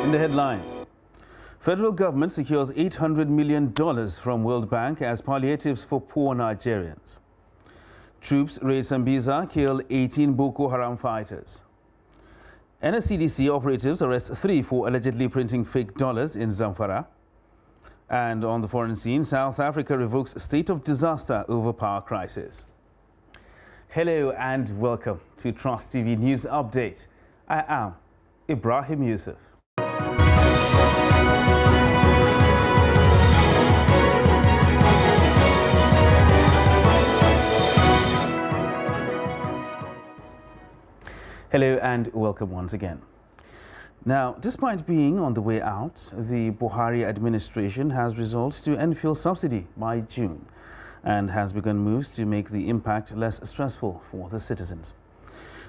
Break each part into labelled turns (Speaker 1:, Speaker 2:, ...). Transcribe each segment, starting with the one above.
Speaker 1: In the headlines, federal government secures $800 million from World Bank as palliatives for poor Nigerians. Troops raid Sambisa, kill 18 Boko Haram fighters. NSCDC operatives arrest 3 for allegedly printing fake dollars in Zamfara. And on the foreign scene, South Africa revokes state of disaster over power crisis. Hello and welcome to Trust TV News Update. I am Ibrahim Yusuf. Hello and welcome once again. Now, despite being on the way out, the Buhari administration has resolved to end fuel subsidy by June and has begun moves to make the impact less stressful for the citizens.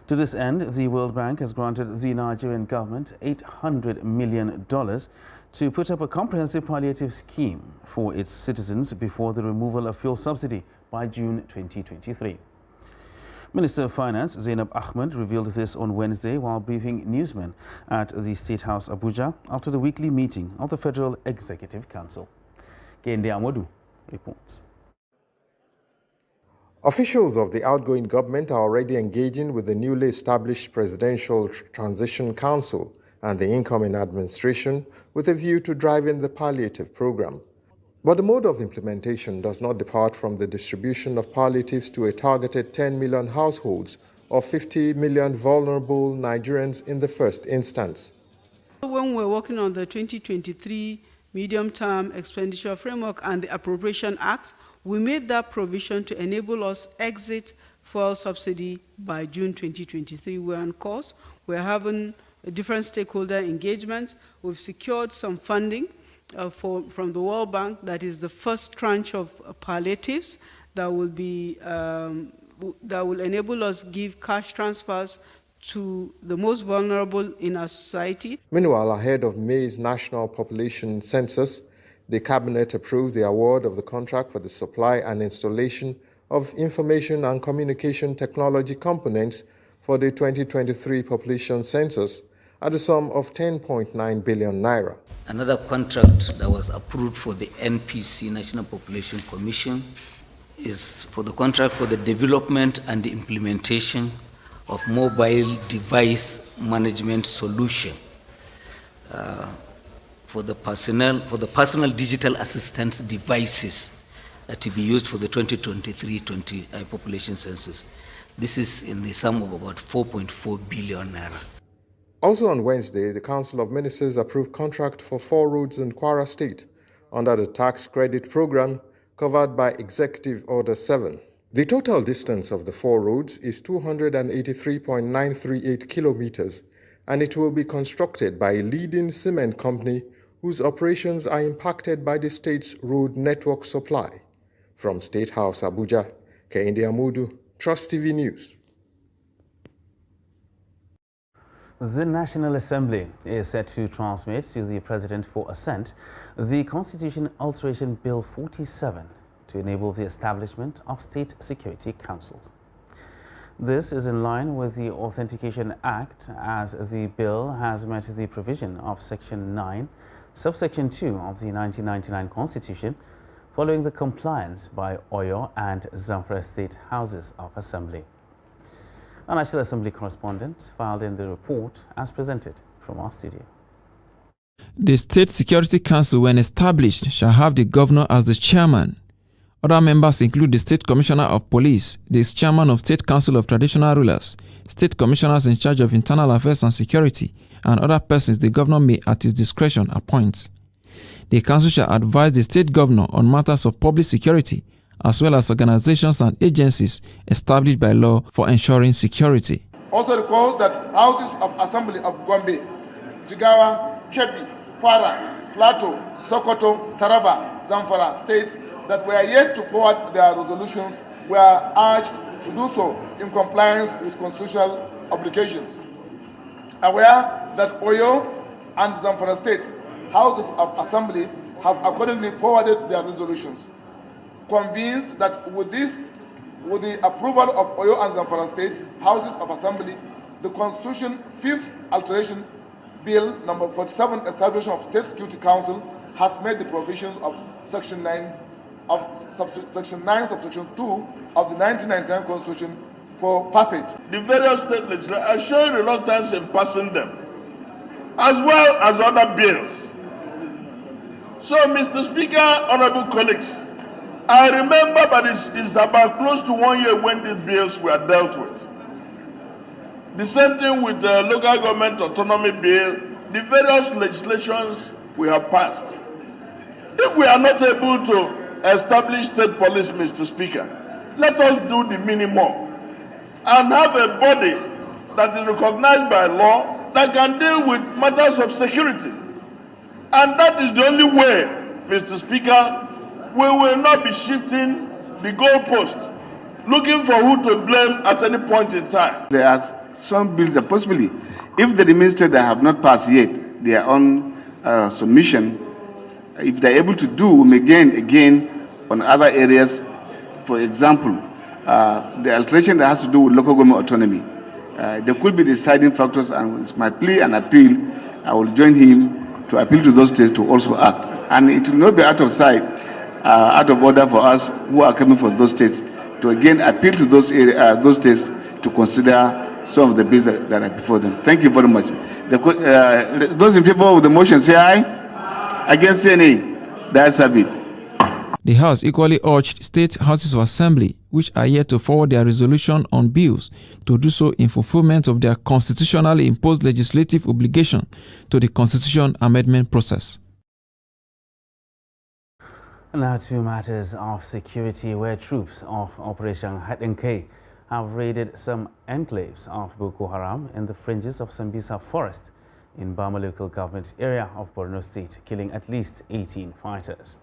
Speaker 1: To this end, the World Bank has granted the Nigerian government $800 million to put up a comprehensive palliative scheme for its citizens before the removal of fuel subsidy by June 2023. Minister of Finance Zainab Ahmed revealed this on Wednesday while briefing newsmen at the State House Abuja after the weekly meeting of the Federal Executive Council. Kende Amodu reports.
Speaker 2: Officials of the outgoing government are already engaging with the newly established Presidential Transition Council and the incoming administration with a view to driving the palliative program. But the mode of implementation does not depart from the distribution of palliatives to a targeted 10 million households or 50 million vulnerable Nigerians in the first instance.
Speaker 3: When we're working on the 2023 Medium-Term Expenditure Framework and the Appropriation Act, we made that provision to enable us exit fuel subsidy by June 2023. We're on course. We're having different stakeholder engagements. We've secured some funding from the World Bank. That is the first tranche of palliatives that will be that will enable us give cash transfers to the most vulnerable in our society.
Speaker 2: Meanwhile, ahead of May's National Population Census, the Cabinet approved the award of the contract for the supply and installation of information and communication technology components for the 2023 population census at a sum of 10.9 billion naira.
Speaker 4: Another contract that was approved for the NPC, National Population Commission, is for the contract for the development and the implementation of mobile device management solution for the personal digital assistance devices to be used for the 2023 population census. This is in the sum of about 4.4 billion naira.
Speaker 2: Also on Wednesday, the Council of Ministers approved contract for 4 roads in Kwara State under the tax credit program covered by Executive Order 7. The total distance of the 4 roads is 283.938 kilometers, and it will be constructed by a leading cement company whose operations are impacted by the state's road network supply. From State House Abuja, Kende Amodu, Trust TV News.
Speaker 1: The National Assembly is set to transmit to the President for assent the Constitution Alteration Bill 47 to enable the establishment of state security councils. This is in line with the Authentication Act, as the bill has met the provision of Section 9, Subsection 2 of the 1999 Constitution, following the compliance by Oyo and Zamfara State Houses of Assembly. Our National Assembly correspondent filed in the report as presented from our studio.
Speaker 5: The State Security Council, when established, shall have the governor as the chairman. Other members include the State Commissioner of Police, the chairman of State Council of Traditional Rulers, state commissioners in charge of internal affairs and security, and other persons the governor may at his discretion appoint. The council shall advise the state governor on matters of public security, as well as organizations and agencies established by law for ensuring security.
Speaker 6: Also recalls that houses of assembly of Gombe, Jigawa, Kebbi, Kwara, Plateau, Sokoto, Taraba, Zamfara states that were yet to forward their resolutions were urged to do so in compliance with constitutional obligations. Aware that Oyo and Zamfara states houses of assembly have accordingly forwarded their resolutions. Convinced that with the approval of Oyo and Zamfara states houses of assembly, the Constitution 5th alteration Bill number 47, establishment of State Security Council, has made the provisions of Section 9 subsection 2 of the 1999 Constitution for passage.
Speaker 7: The various state legislatures are showing reluctance in passing them, as well as other bills. So, Mr. Speaker, honorable colleagues, I remember, but it's about close to 1 year when these bills were dealt with. The same thing with the local government autonomy bill, the various legislations we have passed. If we are not able to establish state police, Mr. Speaker, let us do the minimum and have a body that is recognized by law that can deal with matters of security. And that is the only way, Mr. Speaker, we will not be shifting the goalpost, looking for who to blame at any point in time.
Speaker 8: There are some bills that possibly, if the administrators that have not passed yet their own submission, if they're able to do, we may gain again on other areas. For example, the alteration that has to do with local government autonomy. There could be deciding factors, and it's my plea and appeal. I will join him to appeal to those states to also act. And it will not be out of sight, out of order for us who are coming from those states to again appeal to those states to consider some of the bills that are before them. Thank you very much. Those in favor of the motion say aye. Against say nay. The ayes have it.
Speaker 5: The House equally urged state houses of assembly, which are yet to forward their resolution on bills, to do so in fulfillment of their constitutionally imposed legislative obligation to the constitution amendment process.
Speaker 1: Now to matters of security, where troops of Operation Hatinke have raided some enclaves of Boko Haram in the fringes of Sambisa Forest in Bama local government area of Borno State, killing at least 18 fighters.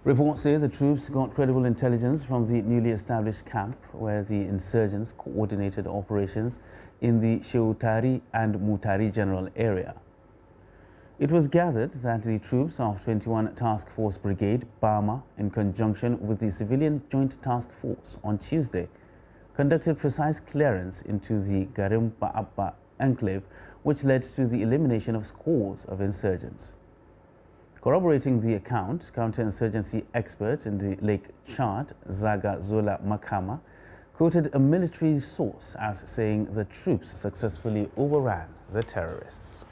Speaker 1: Reports say the troops got credible intelligence from the newly established camp where the insurgents coordinated operations in the Sheutari and Mutari general area. It was gathered that the troops of 21 Task Force Brigade, Bama, in conjunction with the Civilian Joint Task Force on Tuesday, conducted precise clearance into the Garimpa Abba enclave, which led to the elimination of scores of insurgents. Corroborating the account, counterinsurgency expert in the Lake Chad, Zaga Zola Makama, quoted a military source as saying the troops successfully overran the terrorists.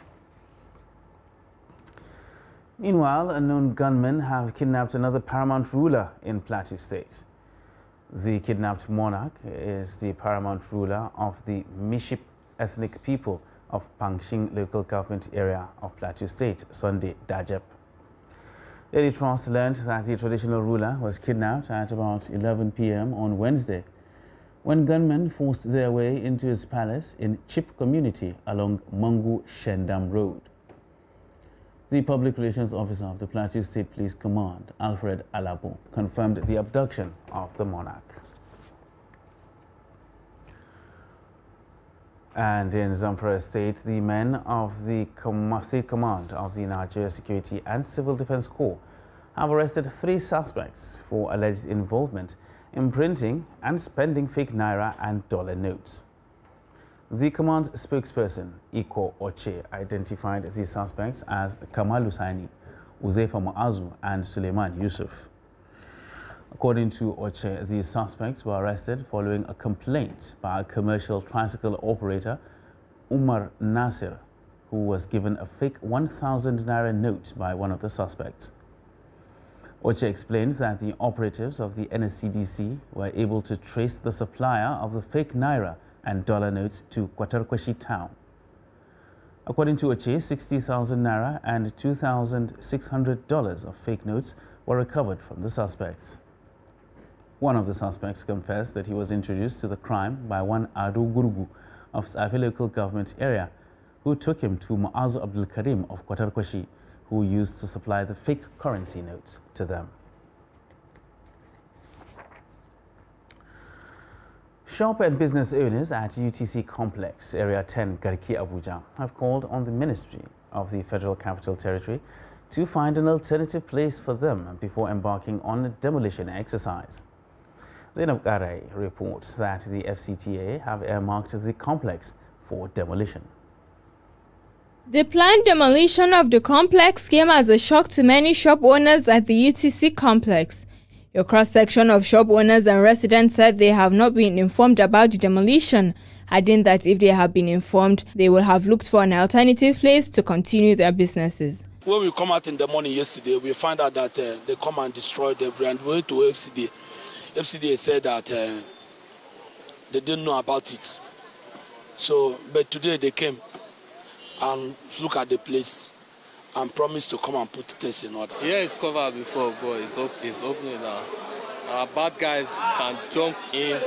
Speaker 1: Meanwhile, unknown gunmen have kidnapped another paramount ruler in Plateau State. The kidnapped monarch is the paramount ruler of the Miship ethnic people of Pangshing local government area of Plateau State, Sunday Dajep. Daily Trust learned that the traditional ruler was kidnapped at about 11 p.m. on Wednesday when gunmen forced their way into his palace in Chip community along Mangu Shendam Road. The public relations officer of the Plateau State Police Command, Alfred Alabo, confirmed the abduction of the monarch. And in Zamfara State, the men of the State Command of the Nigeria Security and Civil Defense Corps have arrested 3 suspects for alleged involvement in printing and spending fake naira and dollar notes. The command spokesperson, Iko Oche, identified the suspects as Kamal Hussaini, Uzaifa Muazu, and Suleiman Yusuf. According to Oche, the suspects were arrested following a complaint by a commercial tricycle operator, Umar Nasir, who was given a fake 1,000 naira note by one of the suspects. Oche explained that the operatives of the NSCDC were able to trace the supplier of the fake naira and dollar notes to Kwatarkwashi town. According to Oche, 60,000 naira and $2,600 of fake notes were recovered from the suspects. One of the suspects confessed that he was introduced to the crime by one Adu Gurgu of Safi local government area, who took him to Muazu Abdul Karim of Kwatarkwashi, who used to supply the fake currency notes to them. Shop and business owners at UTC Complex, Area 10, Garki, Abuja, have called on the Ministry of the Federal Capital Territory to find an alternative place for them before embarking on a demolition exercise. Zainab Garay reports that the FCTA have earmarked the complex for demolition.
Speaker 9: The planned demolition of the complex came as a shock to many shop owners at the UTC complex. A cross-section of shop owners and residents said they have not been informed about the demolition, adding that if they have been informed, they will have looked for an alternative place to continue their businesses.
Speaker 10: When we come out in the morning yesterday, we find out that they come and destroy the brand. We went to FCDA. FCDA said that they didn't know about it. So, but today they came and look at the place and promised to come and put things in order.
Speaker 11: Yeah, it's covered before, but it's opening now. Our bad guys can jump in,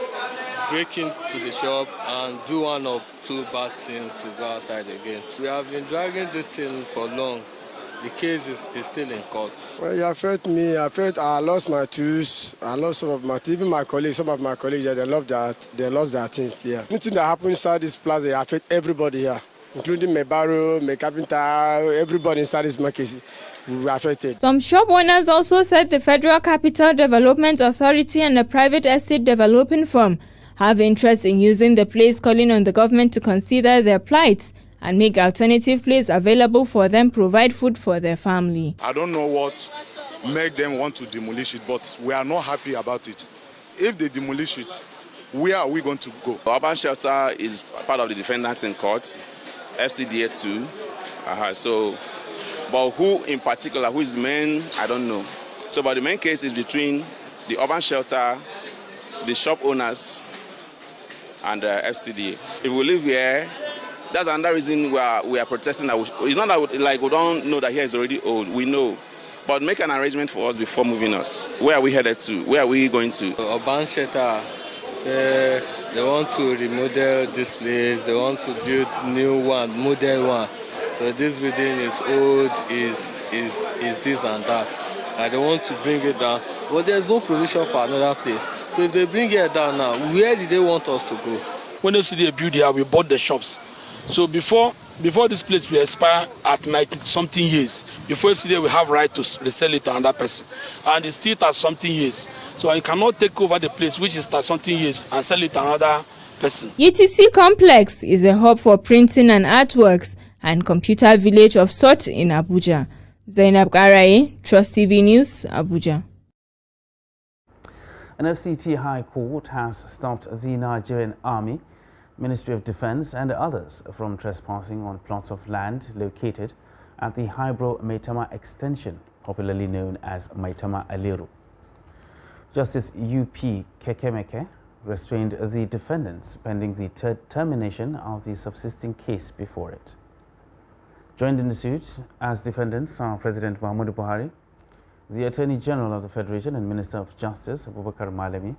Speaker 11: break into the shop, and do one or two bad things to go outside again. We have been dragging this thing for long. The case is still in court.
Speaker 12: Well, it affected me. I lost my tools. I lost some of my, even my colleagues, some of my colleagues, they lost their things here. Anything that happens inside this plaza, it affects everybody here, including my barrow, my carpenter, everybody inside this market were affected.
Speaker 9: Some shop owners also said the Federal Capital Development Authority and the private estate developing firm have interest in using the place, calling on the government to consider their plight and make alternative place available for them, provide food for their family.
Speaker 13: I don't know what made them want to demolish it, but we are not happy about it. If they demolish it, where are we going to go?
Speaker 14: Urban Shelter is part of the defendants in court, FCDA too. But who in particular, who is the main, I don't know. So, but the main case is between the Urban Shelter, the shop owners, and FCDA. If we live here, that's another reason we are protesting. It's not that we don't know that here is already old. We know. But make an arrangement for us before moving us. Where are we headed to? Where are we going to?
Speaker 11: Urban Shelter, they want to remodel this place. They want to build new one, modern one. So this building is old, is this and that. And they want to bring it down. But there's no provision for another place. So if they bring it down now, where did they want us to go?
Speaker 10: When FCDA built here, we bought the shops. So before this place will expire at 90-something years, before FCDA will have right to resell it to another person. And it's still at something years. So I cannot take over the place, which is at something years, and sell it to another person.
Speaker 9: UTC Complex is a hub for printing and artworks and computer village of sorts in Abuja. Zainab Garai, Trust TV News, Abuja.
Speaker 1: An FCT High Court has stopped the Nigerian Army, Ministry of Defense and others from trespassing on plots of land located at the Hybro Maitama extension, popularly known as Maitama Aliru. Justice U.P. Kekemeke restrained the defendants pending the termination of the subsisting case before it. Joined in the suit as defendants are President Muhammadu Buhari, the Attorney General of the Federation and Minister of Justice Abubakar Malami,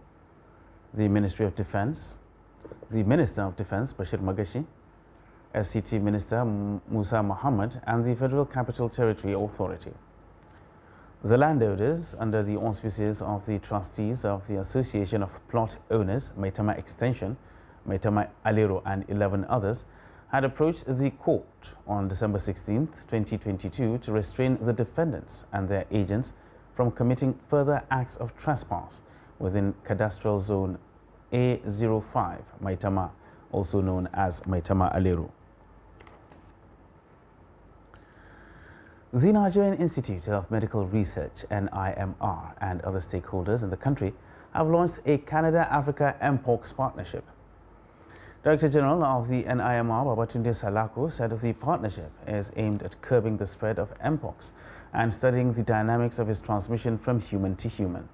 Speaker 1: the Ministry of Defense, the Minister of Defense Bashir Magashi, FCT Minister Musa Muhammad and the Federal Capital Territory Authority. The landowners, under the auspices of the trustees of the Association of Plot Owners, Maitama Extension, Maitama Aliru and 11 others, had approached the court on December 16, 2022 to restrain the defendants and their agents from committing further acts of trespass within cadastral zone A05, Maitama, also known as Maitama Aliru. The Nigerian Institute of Medical Research, NIMR, and other stakeholders in the country have launched a Canada-Africa Mpox partnership. Director General of the NIMR, Babatunde Salako, said the partnership is aimed at curbing the spread of Mpox and studying the dynamics of its transmission from human to human.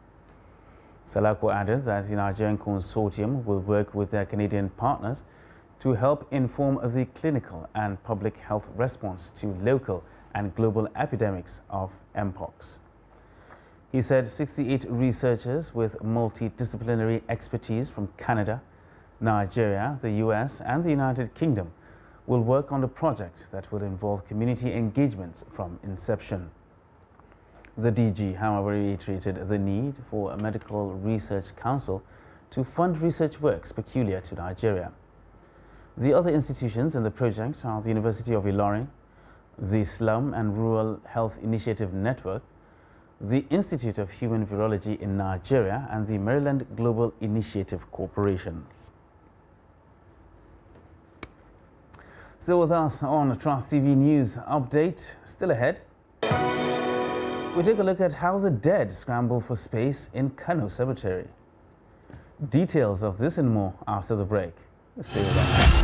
Speaker 1: Salako added that the Nigerian consortium will work with their Canadian partners to help inform the clinical and public health response to local and global epidemics of Mpox. He said 68 researchers with multidisciplinary expertise from Canada, Nigeria, the US and the United Kingdom will work on the project that will involve community engagements from inception. The DG, however, reiterated the need for a medical research council to fund research works peculiar to Nigeria. The other institutions in the project are the University of Ilorin, the Slum and Rural Health Initiative Network, the Institute of Human Virology in Nigeria, and the Maryland Global Initiative Corporation. Still with us on Trust TV News Update. Still ahead, we take a look at how the dead scramble for space in Kano Cemetery. Details of this and more after the break. Stay with us.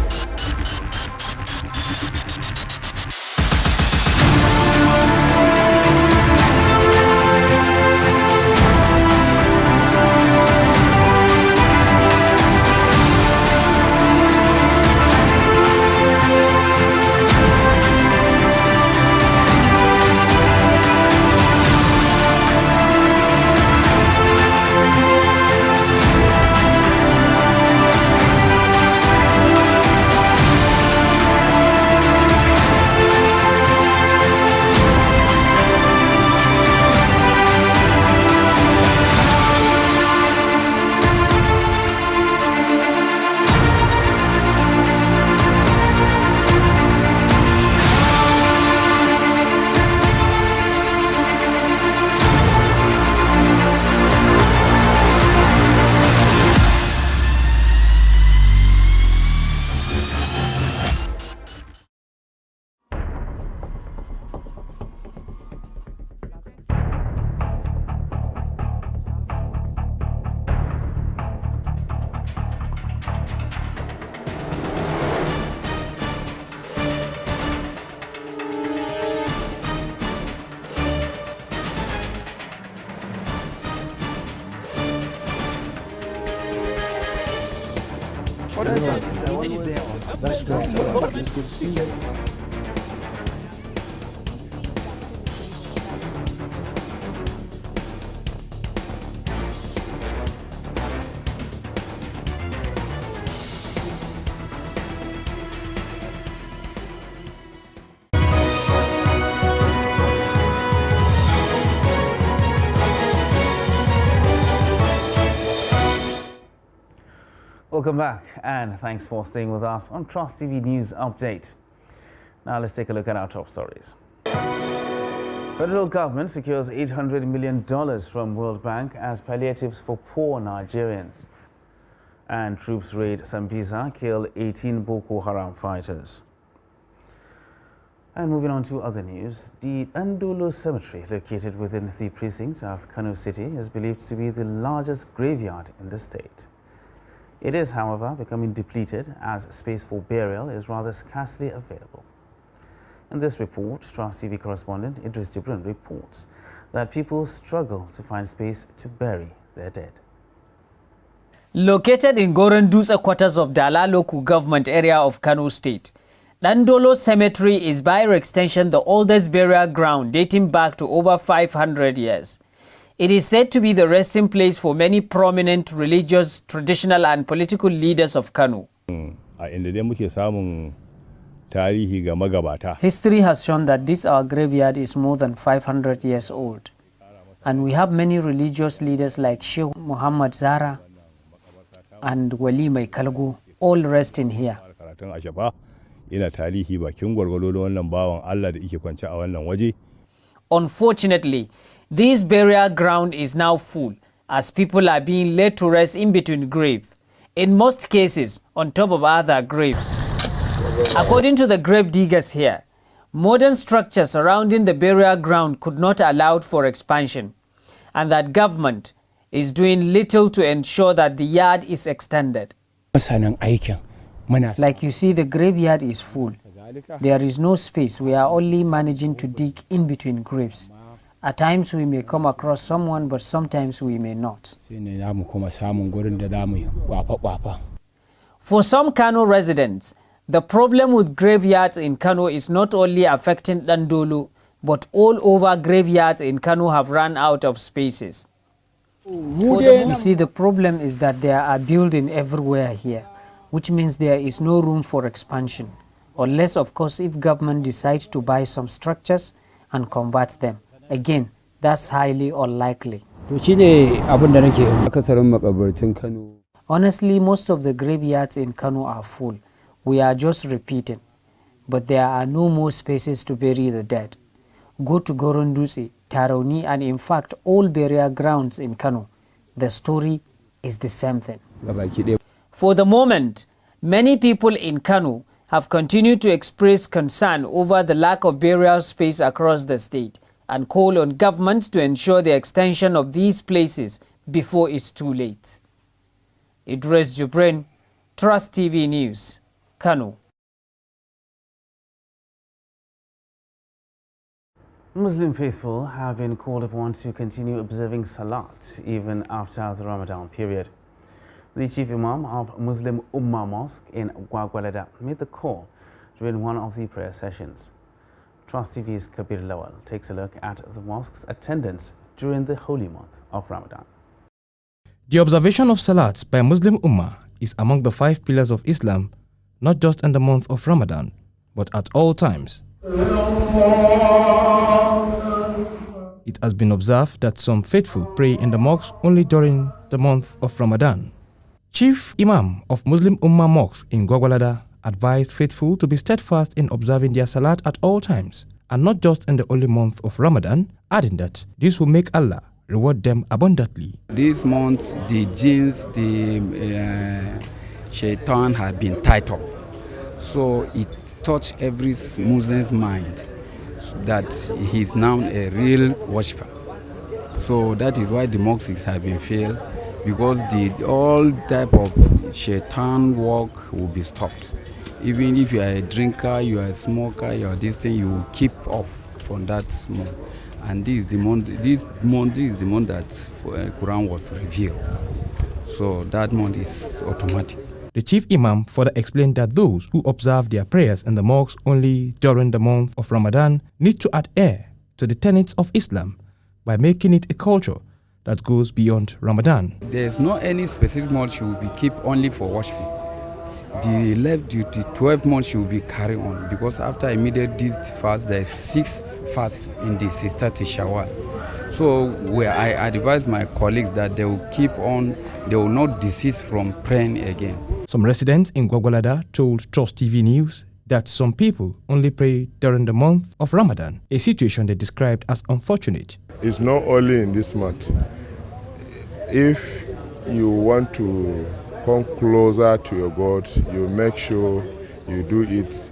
Speaker 15: That's great. It's good to see you.
Speaker 1: Welcome back, and thanks for staying with us on Trust TV News Update. Now let's take a look at our top stories. Federal government secures $800 million from World Bank as palliatives for poor Nigerians. And troops raid Sambisa, kill 18 Boko Haram fighters. And moving on to other news, the Ndolo Cemetery, located within the precinct of Kano City, is believed to be the largest graveyard in the state. It is, however, becoming depleted as space for burial is rather scarcely available. In this report, Trust TV correspondent Idris Jibrin reports that people struggle to find space to bury their dead.
Speaker 16: Located in Gorondusa quarters of Dala local government area of Kano State, Ndolo Cemetery is by extension the oldest burial ground dating back to over 500 years. It is said to be the resting place for many prominent religious, traditional and political leaders of Kano. History has shown that this our graveyard is more than 500 years old. And we have many religious leaders like Sheikh Muhammad Zara and Wali Mai Kalgo, all resting here. Unfortunately, this burial ground is now full as people are being led to rest in between graves, in most cases on top of other graves. According to the grave diggers here, modern structures surrounding the burial ground could not allow for expansion, and that government is doing little to ensure that the yard is extended. Like you see, the graveyard is full. There is no space. We are only managing to dig in between graves. At times we may come across someone, but sometimes we may not. For some Kano residents, the problem with graveyards in Kano is not only affecting Ndolo, but all over graveyards in Kano have run out of spaces. You see, the problem is that there are buildings everywhere here, which means there is no room for expansion, unless of course if government decides to buy some structures and convert them. Again, that's highly unlikely. Honestly, most of the graveyards in Kano are full. We are just repeating. But there are no more spaces to bury the dead. Go to Gorondusi, Tarauni, and in fact, all burial grounds in Kano. The story is the same thing. For the moment, many people in Kano have continued to express concern over the lack of burial space across the state and call on government to ensure the extension of these places before it's too late. Idris Jubrin, Trust TV News, Kano.
Speaker 1: Muslim faithful have been called upon to continue observing Salat even after the Ramadan period. The chief imam of Muslim Ummah Mosque in Gwagwalada made the call during one of the prayer sessions. Trust TV's Kabir Lawal takes a look at the mosque's attendance during the holy month of Ramadan.
Speaker 17: The observation of Salat by Muslim Ummah is among the 5 pillars of Islam, not just in the month of Ramadan, but at all times. It has been observed that some faithful pray in the mosque only during the month of Ramadan. Chief Imam of Muslim Ummah Mosque in Gwagwalada advised faithful to be steadfast in observing their Salat at all times, and not just in the holy month of Ramadan, adding that this will make Allah reward them abundantly.
Speaker 18: This month, the jinns, the shaitan have been tied up. So it touched every Muslim's mind that he's now a real worshipper. So that is why the mosques have been filled, because all type of shaitan work will be stopped. Even if you are a drinker, you are a smoker, you are this thing, you will keep off from that month. And this is the month that Quran was revealed. So that month is automatic.
Speaker 17: The chief imam further explained that those who observe their prayers in the mosque only during the month of Ramadan need to adhere to the tenets of Islam by making it a culture that goes beyond Ramadan.
Speaker 18: There is no any specific month should be keep only for worshiping. The 12 months should be carried on, because after immediate this fast, there is 6 fasts in the sister Shawwal. So I advise my colleagues that they will keep on, they will not desist from praying again.
Speaker 17: Some residents in Gwagwalada told Trust TV News that some people only pray during the month of Ramadan, a situation they described as unfortunate.
Speaker 19: It's not only in this month. If you want to come closer to your God, you make sure you do it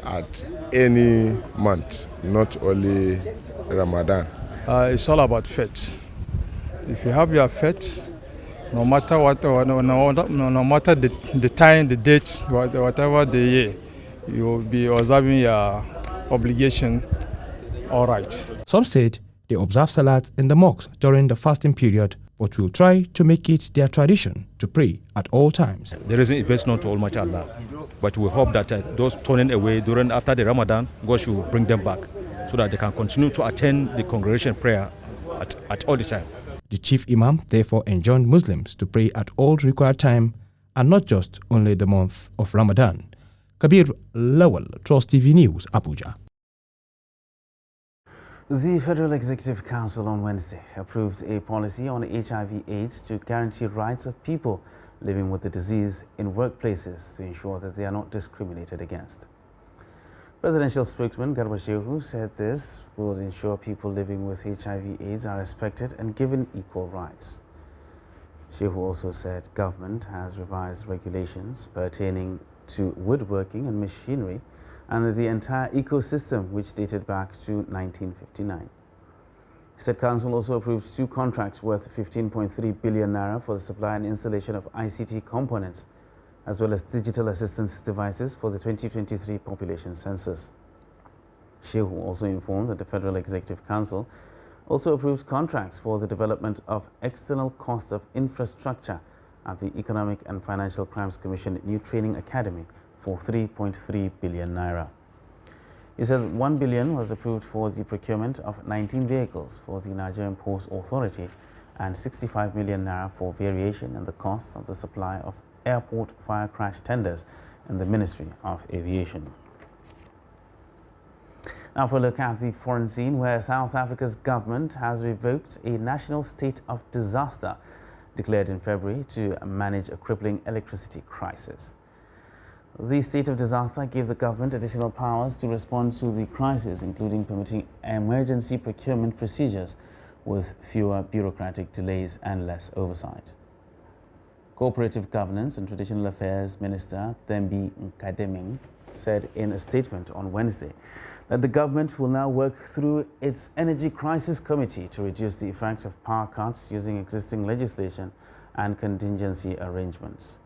Speaker 19: at any month, not only Ramadan.
Speaker 20: It's all about faith. If you have your faith, no matter what, no matter the time, the date, whatever the year, you will be observing your obligation all right.
Speaker 17: Some said they observe Salat in the mosque during the fasting period, but will try to make it their tradition to pray at all times.
Speaker 21: The reason is best known to Almighty Allah, but we hope that those turning away after the Ramadan, God should bring them back so that they can continue to attend the congregation prayer at all the time.
Speaker 17: The chief imam therefore enjoined Muslims to pray at all required time and not just only the month of Ramadan. Kabir Lawal, Trust TV News, Abuja.
Speaker 1: The Federal Executive Council on Wednesday approved a policy on HIV/AIDS to guarantee rights of people living with the disease in workplaces to ensure that they are not discriminated against. Presidential spokesman Garba Shehu said this will ensure people living with HIV/AIDS are respected and given equal rights. Shehu also said government has revised regulations pertaining to woodworking and machinery and the entire ecosystem, which dated back to 1959. He said council also approved 2 contracts worth 15.3 billion naira for the supply and installation of ICT components, as well as digital assistance devices for the 2023 population census. Shehu also informed that the Federal Executive Council also approved contracts for the development of external cost of infrastructure at the Economic and Financial Crimes Commission New Training Academy for 3.3 billion naira. He said 1 billion was approved for the procurement of 19 vehicles for the Nigerian Ports Authority and 65 million naira for variation in the cost of the supply of airport fire crash tenders in the Ministry of Aviation. Now for a look at the foreign scene, where South Africa's government has revoked a national state of disaster declared in February to manage a crippling electricity crisis. The state of disaster gave the government additional powers to respond to the crisis, including permitting emergency procurement procedures with fewer bureaucratic delays and less oversight. Cooperative Governance and Traditional Affairs Minister Thembi Nkademing said in a statement on Wednesday that the government will now work through its Energy Crisis Committee to reduce the effects of power cuts using existing legislation and contingency arrangements.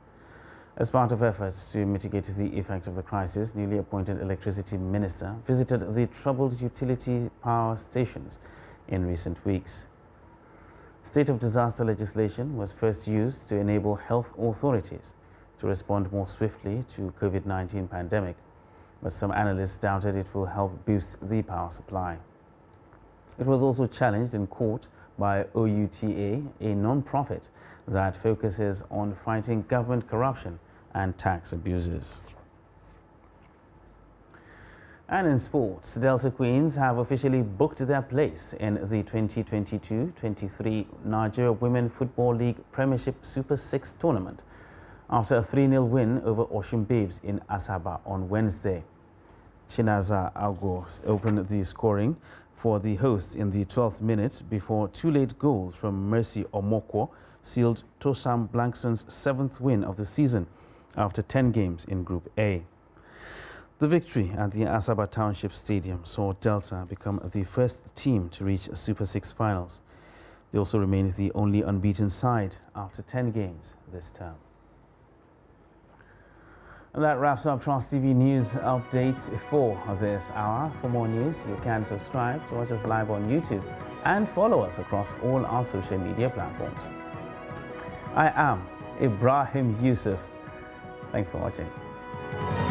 Speaker 1: As part of efforts to mitigate the effects of the crisis, newly appointed electricity minister visited the troubled utility power stations in recent weeks. State of disaster legislation was first used to enable health authorities to respond more swiftly to COVID-19 pandemic, but some analysts doubted it will help boost the power supply. It was also challenged in court by OUTA, a non-profit that focuses on fighting government corruption and tax abuses. And in sports, Delta Queens have officially booked their place in the 2022-23 Nigeria Women Football League Premiership Super 6 tournament after a 3-0 win over Osun Babes in Asaba on Wednesday. Chinaza Agos opened the scoring for the host in the 12th minute before two late goals from Mercy Omoko sealed Tosam Blankson's 7th win of the season after 10 games in Group A. The victory at the Asaba Township Stadium saw Delta become the first team to reach Super 6 finals. They also remain the only unbeaten side after 10 games this term. And that wraps up Trust TV News Update for this hour. For more news, you can subscribe to watch us live on YouTube and follow us across all our social media platforms. I am Ibrahim Yusuf. Thanks for watching.